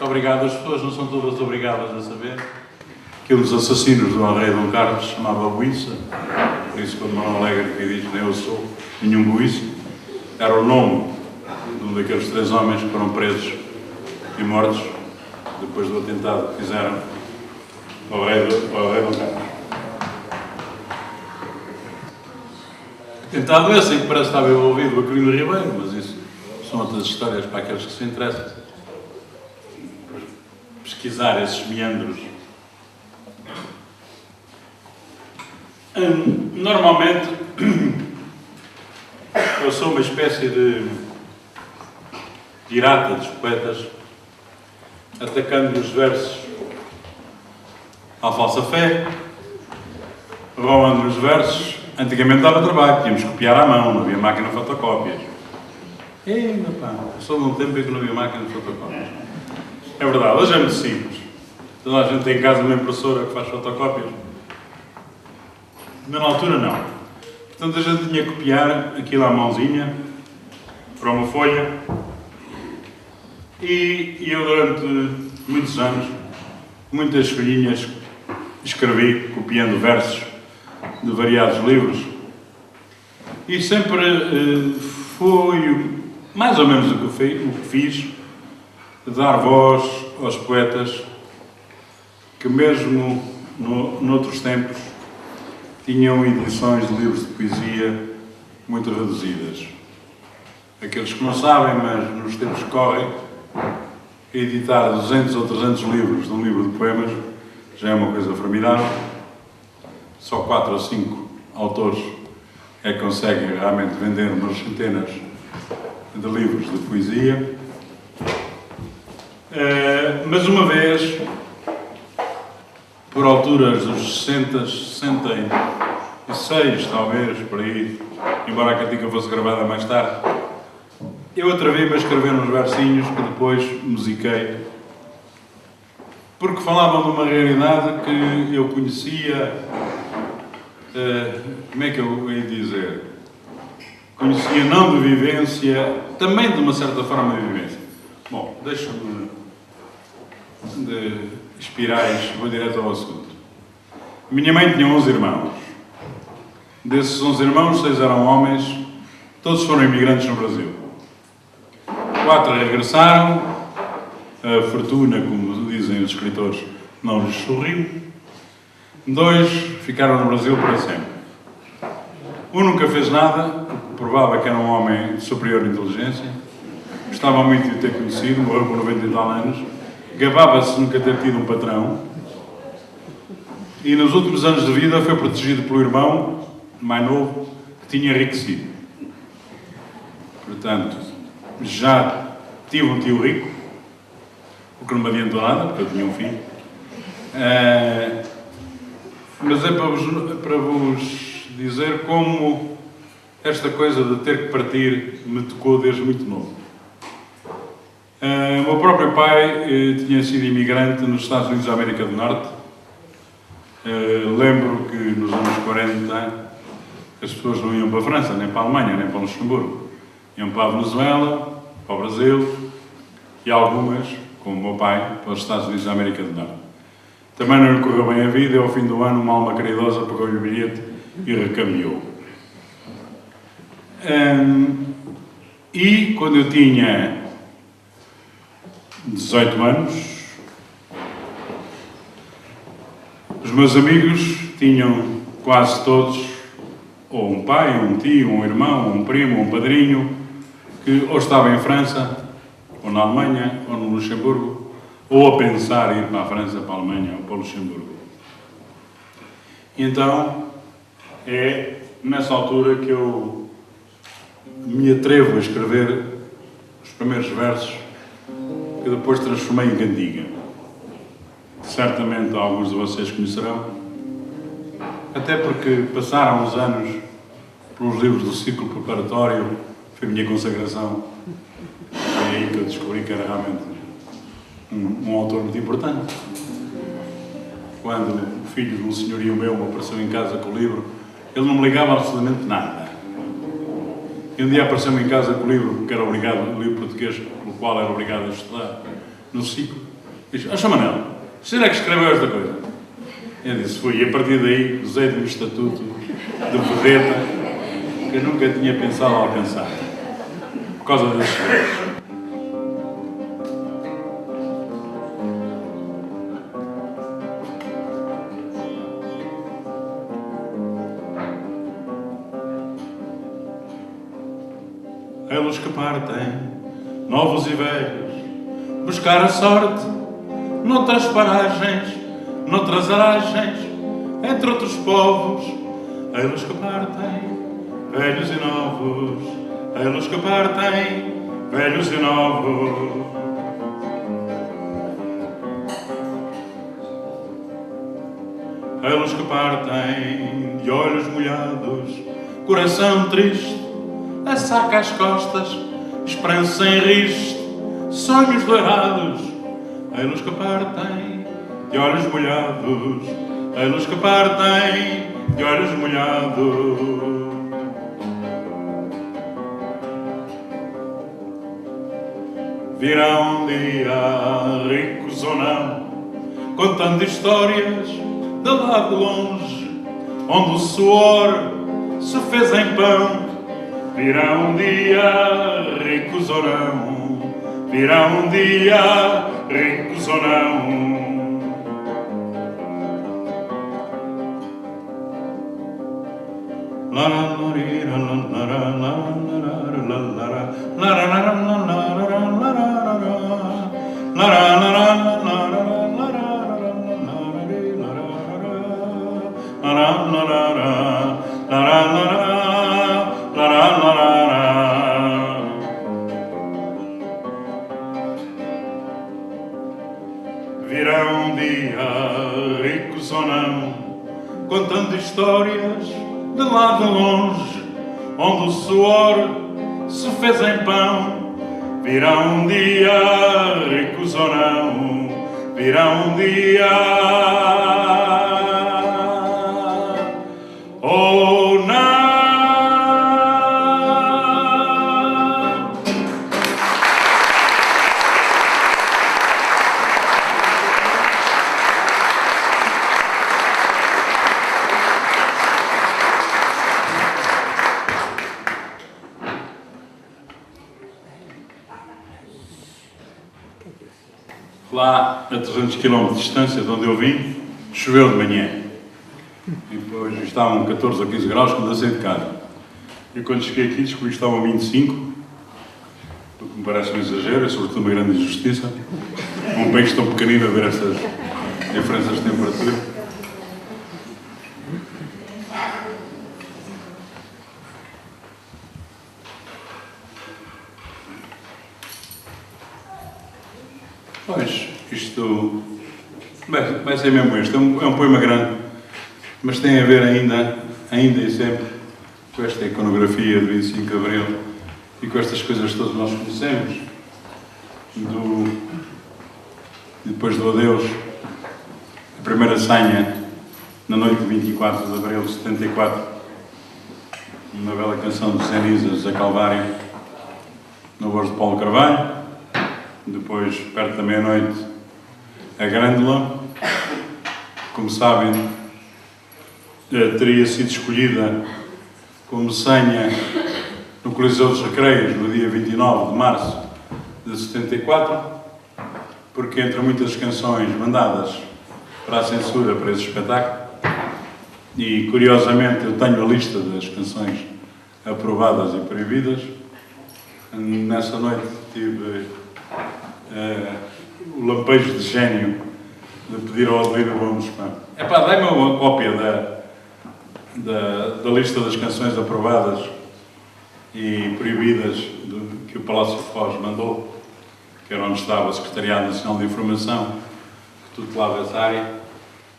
obrigado. As pessoas não são todas obrigadas a saber que um dos assassinos do rei Dom Carlos se chamava Buíça. Por isso, quando Manuel Alegre diz que nem eu sou nenhum Buíça, era o nome de um daqueles 3 homens que foram presos e mortos depois do atentado que fizeram ao rei Dom Carlos. Atentado esse em que parece que estava envolvido o Aquilino Ribeiro, mas isso são outras histórias para aqueles que se interessam. Pesquisar esses meandros. Normalmente, eu sou uma espécie de pirata dos poetas, atacando os versos à falsa fé, roubando os versos. Antigamente dava trabalho, tínhamos que copiar à mão, não havia máquina de fotocópias. Sou de um tempo em que não havia máquina de fotocópias. É verdade, hoje é muito simples. Toda a gente tem em casa uma impressora que faz fotocópias. Mas na altura não. Portanto, a gente tinha que copiar aquilo à mãozinha, para uma folha. E eu, durante muitos anos, muitas folhinhas, escrevi, copiando versos de variados livros. E sempre foi mais ou menos o que fiz, dar voz aos poetas que mesmo noutros tempos tinham edições de livros de poesia muito reduzidas. Aqueles que não sabem, mas nos tempos que correm, editar 200 ou 300 livros de um livro de poemas já é uma coisa formidável. Só 4 ou 5 autores é que conseguem realmente vender umas centenas de livros de poesia. Mas uma vez, por alturas dos 66, talvez, por aí, embora a cantiga fosse gravada mais tarde, eu atrevi-me a escrever uns versinhos que depois musiquei, porque falavam de uma realidade que eu conhecia, como é que eu ia dizer? Conhecia não de vivência, também de uma certa forma de vivência. Bom, deixa-me de espirais, vou direto ao assunto. Minha mãe tinha 11 irmãos. Desses 11 irmãos, 6 eram homens, todos foram imigrantes no Brasil. 4 regressaram, a fortuna, como dizem os escritores, não lhes sorriu. 2 ficaram no Brasil para sempre. Um nunca fez nada, o que provava que era um homem de superior inteligência. Gostava muito de ter conhecido, morreu com 90 e tal anos. Gabava-se de nunca ter tido um patrão. E nos últimos anos de vida foi protegido pelo irmão mais novo, que tinha enriquecido. Portanto, já tive um tio rico, o que não me adiantou nada, porque eu tinha um filho. Mas é para vos dizer como esta coisa de ter que partir me tocou desde muito novo. O meu próprio pai tinha sido imigrante nos Estados Unidos da América do Norte. Lembro que nos anos 40 as pessoas não iam para a França, nem para a Alemanha, nem para o Luxemburgo. Iam para a Venezuela, para o Brasil e algumas, como o meu pai, para os Estados Unidos da América do Norte. Também não lhe correu bem a vida e ao fim do ano uma alma caridosa pagou-lhe o bilhete e recaminhou. E quando eu tinha 18 anos, os meus amigos tinham quase todos ou um pai, ou um tio, ou um irmão, ou um primo, ou um padrinho, que ou estava em França, ou na Alemanha, ou no Luxemburgo, ou a pensar ir para a França, para a Alemanha, ou para o Luxemburgo. Então, é nessa altura que eu me atrevo a escrever os primeiros versos que depois transformei em cantiga. Certamente alguns de vocês conhecerão, até porque passaram os anos pelos livros do ciclo preparatório, foi a minha consagração. Foi aí que eu descobri que era realmente um autor muito importante. Quando o filho de um senhorio meu me apareceu em casa com o livro, ele não me ligava absolutamente nada. E um dia apareceu-me em casa com o livro, que era obrigado, o livro português, pelo qual era obrigado a estudar, no ciclo. Diz, ó Manel, o senhor é que escreveu esta coisa? Eu disse, fui. E a partir daí, usei de um estatuto de vedeta que eu nunca tinha pensado alcançar. Por causa desses versos. Eles que partem, novos e velhos, buscar a sorte noutras paragens, noutras aragens, entre outros povos. Eles que partem, velhos e novos, eles que partem, velhos e novos. Eles que partem, de olhos molhados, coração triste, a saca às costas, esperança em risto, sonhos dourados. Eles que partem, de olhos molhados, eles que partem, de olhos molhados. Virá um dia, ricos ou não, contando histórias de lá de longe, onde o suor se fez em pão. Virá um dia, ricos ou não, virá um dia, ricos ou não. Virá um dia, ricos ou não, contando histórias de lá de longe, onde o suor se fez em pão. Virá um dia, ricos ou não, virá um dia ou não. Lá a 300 km de distância de onde eu vim, choveu de manhã. E depois estavam 14 ou 15 graus quando eu saí de casa. E quando cheguei aqui descobri que estavam 25, o que me parece um exagero, é sobretudo uma grande injustiça. Um país tão pequenino a ver estas diferenças de temperatura. Pois, isto vai ser mesmo este. É um poema grande, mas tem a ver ainda e sempre com esta iconografia de 25 de Abril e com estas coisas que todos nós conhecemos. Depois do adeus, a primeira sanha na noite de 24 de Abril de 74, uma bela canção de Cenizas a Calvário, na voz de Paulo Carvalho. Depois, perto da meia-noite, a Grândola, como sabem, teria sido escolhida como senha no Coliseu dos Recreios no dia 29 de março de 74, porque entre muitas canções mandadas para a censura para esse espetáculo, e curiosamente eu tenho a lista das canções aprovadas e proibidas, nessa noite tive o lampejo de gênio de pedir ao Adelino Gomes, dai-me uma cópia da lista das canções aprovadas e proibidas que o Palácio de Foz mandou, que era onde estava o Secretariado Nacional de Informação, que tutelava essa área,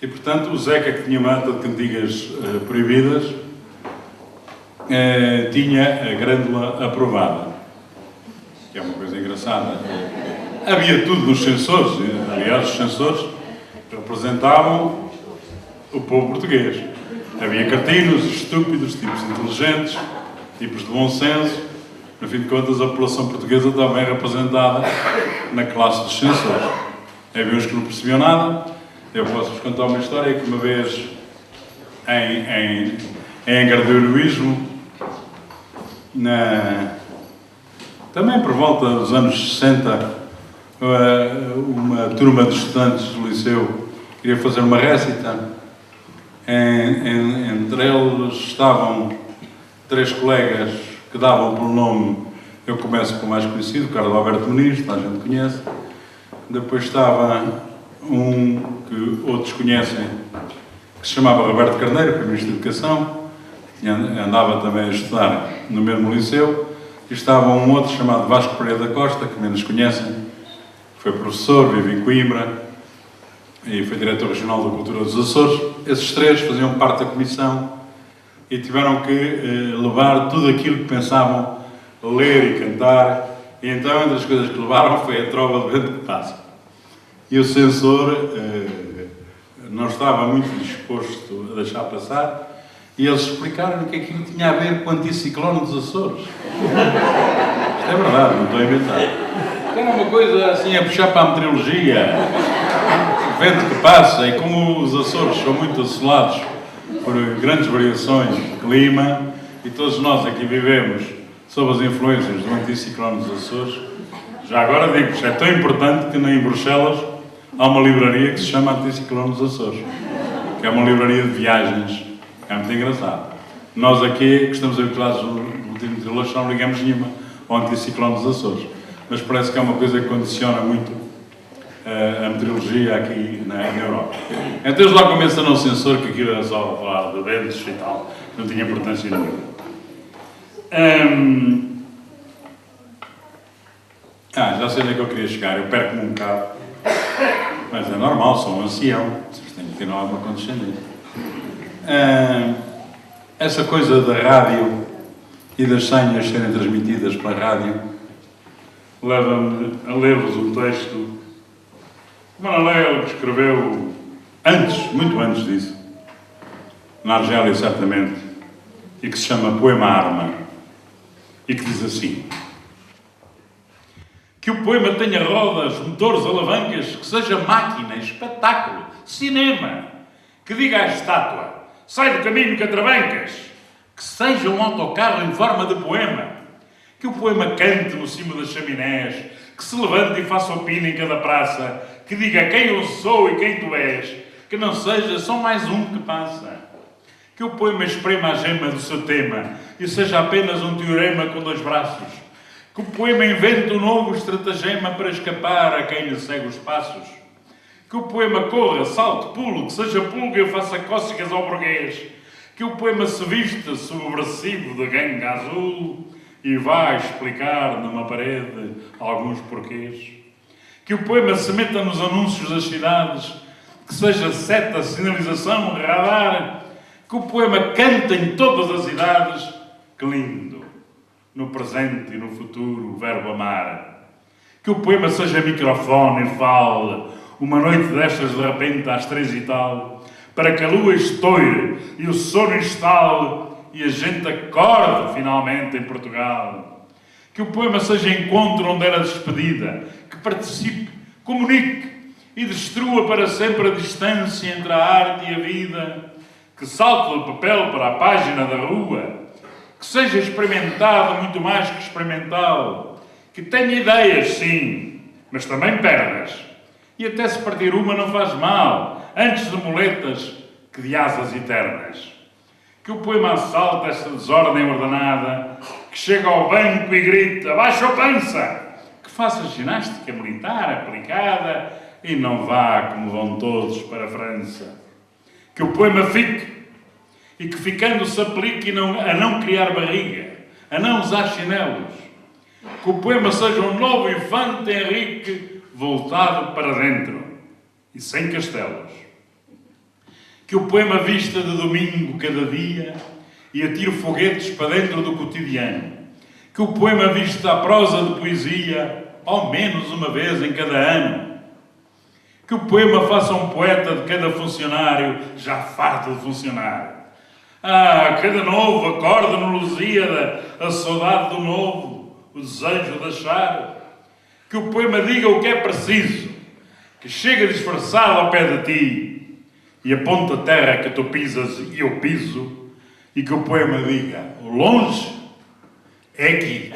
e portanto o Zeca, que tinha uma ata de cantigas proibidas, tinha a Grândola aprovada, que é uma coisa engraçada. Havia tudo nos censores, aliás, os censores representavam o povo português. Havia cretinos, estúpidos, tipos inteligentes, tipos de bom senso. No fim de contas, a população portuguesa está bem representada na classe dos censores. Havia uns que não percebiam nada. Eu posso-vos contar uma história que uma vez, em Angra do Heroísmo, também por volta dos anos 60, uma turma de estudantes do liceu queria fazer uma récita. Entre eles estavam 3 colegas que davam pelo nome, eu começo com o mais conhecido, Carlos Alberto Muniz, toda a gente conhece. Depois estava um que outros conhecem, que se chamava Roberto Carneiro, que é Ministro da Educação, que andava também a estudar no mesmo liceu. E estava um outro chamado Vasco Pereira da Costa, que menos conhecem, foi professor, vive em Coimbra e foi diretor regional da Cultura dos Açores. Esses 3 faziam parte da comissão e tiveram que levar tudo aquilo que pensavam ler e cantar. E então, entre as coisas que levaram, foi a Trova do Vento que Passa. E o censor não estava muito disposto a deixar passar, e eles explicaram que aquilo tinha a ver com o anticiclone dos Açores. Isto é verdade, não estou a inventar. Era uma coisa assim a puxar para a meteorologia. O vento que passa, e como os Açores são muito assolados por grandes variações de clima, e todos nós aqui vivemos sob as influências do anticiclone dos Açores, já agora digo-vos, é tão importante que em Bruxelas há uma livraria que se chama Anticiclone dos Açores, que é uma livraria de viagens, que é muito engraçado. Nós aqui, que estamos habituados no último de hoje, não ligamos nenhuma ao Anticiclone dos Açores, mas parece que é uma coisa que condiciona muito a meteorologia aqui na Europa. Então eles lá começam no censor que aquilo era só falar de ventos e tal, não tinha importância nenhuma. Já sei onde é que eu queria chegar, eu perco-me um bocado, mas é normal, sou um ancião, vocês têm que ter alguma condescendência. Essa coisa da rádio e das senhas serem transmitidas pela rádio leva-me a ler-vos um texto que Manuel escreveu antes, muito antes disso, na Argélia certamente, e que se chama Poema Arma, e que diz assim: que o poema tenha rodas, motores, alavancas, que seja máquina, espetáculo, cinema, que diga à estátua: sai do caminho que atravancas, que seja um autocarro em forma de poema, que o poema cante no cimo das chaminés, que se levante e faça o pino em cada praça, que diga quem eu sou e quem tu és, que não seja só mais um que passa. Que o poema esprema a gema do seu tema e seja apenas um teorema com 2 braços. Que o poema invente um novo estratagema para escapar a quem lhe segue os passos. Que o poema corra, salte, pulo, que seja pulga e faça cócegas ao burguês. Que o poema se vista subversivo de ganga azul e vá explicar numa parede alguns porquês. Que o poema se meta nos anúncios das cidades, que seja seta, sinalização, radar. Que o poema cante em todas as idades, que lindo, no presente e no futuro, o verbo amar. Que o poema seja microfone e fale, uma noite destas de repente às 3 e tal, para que a lua estoure e o sono instale e a gente acorde finalmente em Portugal. Que o poema seja encontro onde era despedida, que participe, comunique e destrua para sempre a distância entre a arte e a vida, que salte do papel para a página da rua, que seja experimentado muito mais que experimental, que tenha ideias, sim, mas também pernas, e até se partir uma não faz mal, antes de muletas que de asas eternas. Que o poema assalte esta desordem ordenada, que chega ao banco e grita: baixa a pança! Que faça ginástica militar aplicada e não vá como vão todos para a França. Que o poema fique e que ficando se aplique a não criar barriga, a não usar chinelos. Que o poema seja um novo infante Henrique voltado para dentro e sem castelos. Que o poema vista de domingo cada dia e atire foguetes para dentro do cotidiano. Que o poema vista a prosa de poesia ao menos uma vez em cada ano. Que o poema faça um poeta de cada funcionário já farto de funcionar. Cada novo acorda no Lusíada a saudade do novo, o desejo de achar. Que o poema diga o que é preciso, que chega disfarçado ao pé de ti e aponta a terra que tu pisas e eu piso, e que o poema diga: o longe é aqui.